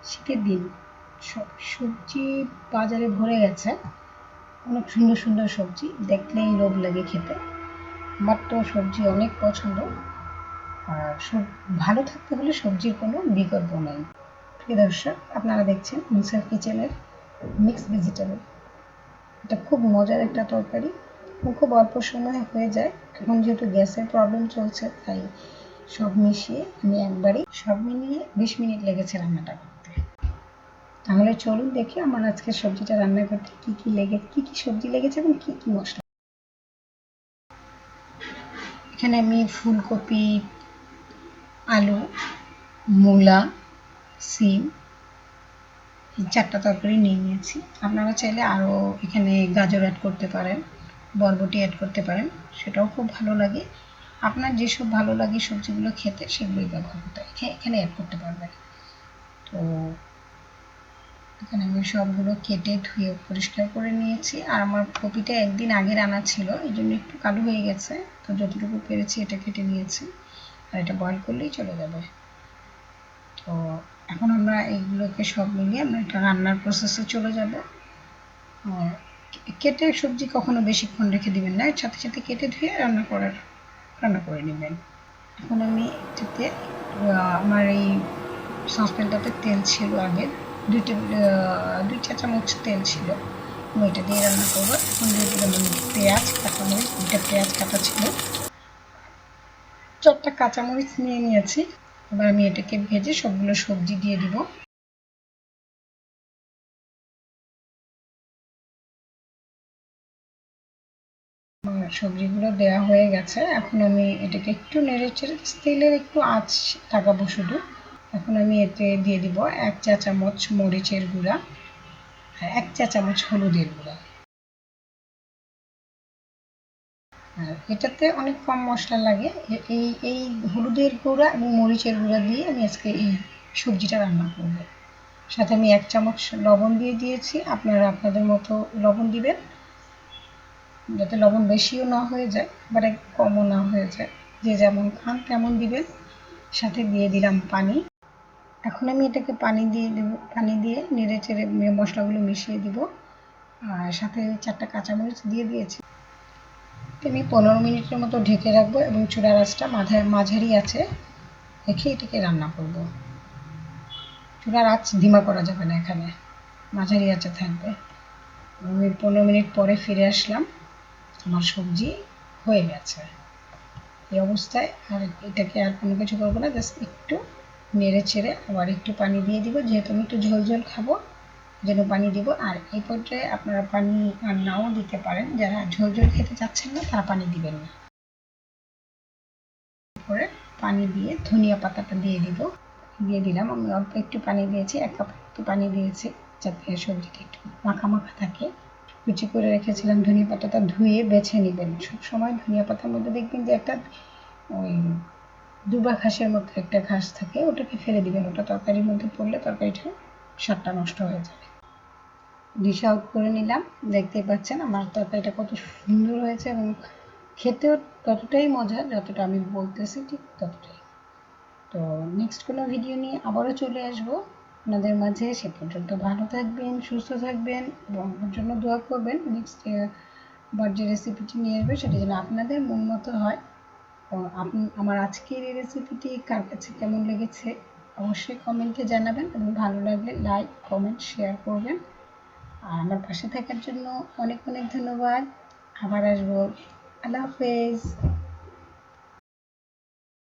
শীতের দিন সব সবজি বাজারে ভরে গেছে, অনেক সুন্দর সুন্দর সবজি, দেখলেই লোভ লাগে খেতে। আমার তো সবজি অনেক পছন্দ, আর ভালো থাকতে হলে সবজির কোনো বিকল্প নেই। প্রিয় দর্শক, আপনারা দেখছেন মিক্সার কিচেনের মিক্স ভেজিটেবল। এটা খুব মজার একটা তরকারি এবং খুব অল্প সময়ে হয়ে যায়। এখন যেহেতু গ্যাসের প্রবলেম চলছে, তাই সব মিশিয়ে আমি একবারই সব মিলিয়ে 20 মিনিট লেগেছে রান্নাটা করতে। তাহলে চলুন দেখি আমার আজকে সবজিটা রান্না করতে কি কি সবজি লেগেছে এবং কি কি মশলা। এখানে আমি ফুলকপি, আলু, মূলা, সিম, এই 4টা তরকারি নিয়ে নিয়েছি। আপনারা চাইলে আরও এখানে গাজর অ্যাড করতে পারেন, বরবটি অ্যাড করতে পারেন, সেটাও খুব ভালো লাগে। আপনার যেসব ভালো লাগে সবজিগুলো খেতে, সেগুলোই ব্যবহার করতে এখানে অ্যাড করতে পারবেন। তো এখানে আমি সবগুলো কেটে ধুয়ে পরিষ্কার করে নিয়েছি। আর আমার কপিটা একদিন আগের আনা ছিল, এই জন্য একটু কালো হয়ে গেছে। তো যতটুকু পেরেছি এটা কেটে নিয়েছি, আর এটা বয়েল করলেই চলে যাবে। তো এখন আমরা এইগুলোকে সব মিলিয়ে আমরা একটা রান্নার প্রসেসে চলে যাব। কেটে সবজি কখনো বেশিক্ষণ রেখে দিবেন না, এর সাথে সাথে কেটে ধুয়ে রান্না করে নেবেন। এখন আমি এটাতে আমার এই সসপ্যানটাতে তেল ছিল আগে, 2 চা চামচ তেল ছিল, আমি এটা দিয়ে রান্না করবো। এখন দিয়ে দিলাম আমি পেঁয়াজ, কাঁচামরিচ, 2টা পেঁয়াজ কাটা ছিল, 4টা কাঁচামরিচ নিয়ে নিয়েছি। এবার আমি এটাকে ভেজে সবগুলো সবজি দিয়ে দিব। সবজিগুলো দেওয়া হয়ে গেছে, এখন আমি এটাকে একটু নেড়ে চেড়ে তেলের একটু আঁচ লাগাবো শুধু। এখন আমি এতে দিয়ে দিব 1 চা চামচ মরিচের গুঁড়া আর 1 চা চামচ হলুদের গুঁড়া। আর এটাতে অনেক কম মশলা লাগে। এই এই হলুদের গুঁড়া এবং মরিচের গুঁড়া দিয়ে আমি আজকে এই সবজিটা রান্না করব। সাথে আমি 1 চামচ লবণ দিয়ে দিয়েছি, আপনারা আপনাদের মতো লবণ দিবেন, যাতে লবণ বেশিও না হয়ে যায় আবার কমও না হয়ে যায়, যে যেমন খান তেমন দিবেন। সাথে দিয়ে দিলাম পানি। এখন আমি এটাকে পানি দিয়ে দেবো, পানি দিয়ে নেড়ে চেড়ে মশলাগুলো মিশিয়ে দিব। আর সাথে 4টা কাঁচামরিচ দিয়ে দিয়েছি। আমি 15 মিনিটের মতো ঢেকে রাখবো এবং চুলার আঁচটা মাঝারি আছে রেখে এটাকে রান্না করব। চুলার আঁচ ধিমা করা যাবে না, এখানে মাঝারি আঁচে থাকবে। আমি 15 মিনিট পরে ফিরে আসলাম, আমার সবজি হয়ে গেছে। এই অবস্থায় আর এটাকে আর কোনো কিছু করবো না, জাস্ট একটু নেড়ে চেড়ে আবার একটু পানি দিয়ে দিব, যেহেতু আমি একটু ঝোল ঝোল খাবো যেন পানি দিব। আর এই পর্যায়ে আপনারা পানি আর নাও দিতে পারেন, যারা ঝোল ঝোল খেতে চাচ্ছেন না তারা পানি দিবেন না। করে পানি দিয়ে ধনিয়া পাতাটা দিয়ে দিলাম। আমি অল্প একটু পানি দিয়েছি, 1 কাপ একটু পানি দিয়েছি, যাতে সবজিটা একটু মাখা মাখা থাকে। কুচি করে রেখেছিলাম ধনিয়া পাতাটা ধুয়ে বেছে নেবেন। সবসময় ধনিয়া পাতার মধ্যে দেখবেন যে একটা ওই দুবা ঘাসের মতো একটা ঘাস থাকে, ওটাকে ফেলে দিবেন, ওটা তরকারির মধ্যে পড়লে তরকারিটা স্বাদটা নষ্ট হয়ে যাবে। ডিশ আউট করে নিলাম, দেখতেই পাচ্ছেন আমার তরকারিটা কত সুন্দর হয়েছে এবং খেতেও ততটাই মজা যতটা আমি বলতেছি, ঠিক ততটাই। তো নেক্সট কোনো ভিডিও নিয়ে আবারও চলে আসবো আপনাদের মাঝে। সে পর্যন্ত ভালো থাকবেন, সুস্থ থাকবেন এবং আমার জন্য দোয়া করবেন। নেক্সট আবার যে রেসিপিটি নিয়ে আসবে সেটা যেন আপনাদের মন মতো হয়। আপনি আমার আজকের এই রেসিপিটি কার কাছে কেমন লেগেছে অবশ্যই কমেন্টে জানাবেন এবং ভালো লাগলে লাইক, কমেন্ট, শেয়ার করবেন। আর আমার পাশে থাকার জন্য অনেক অনেক ধন্যবাদ। আবার আসবো। আল্লাহ হাফেজ।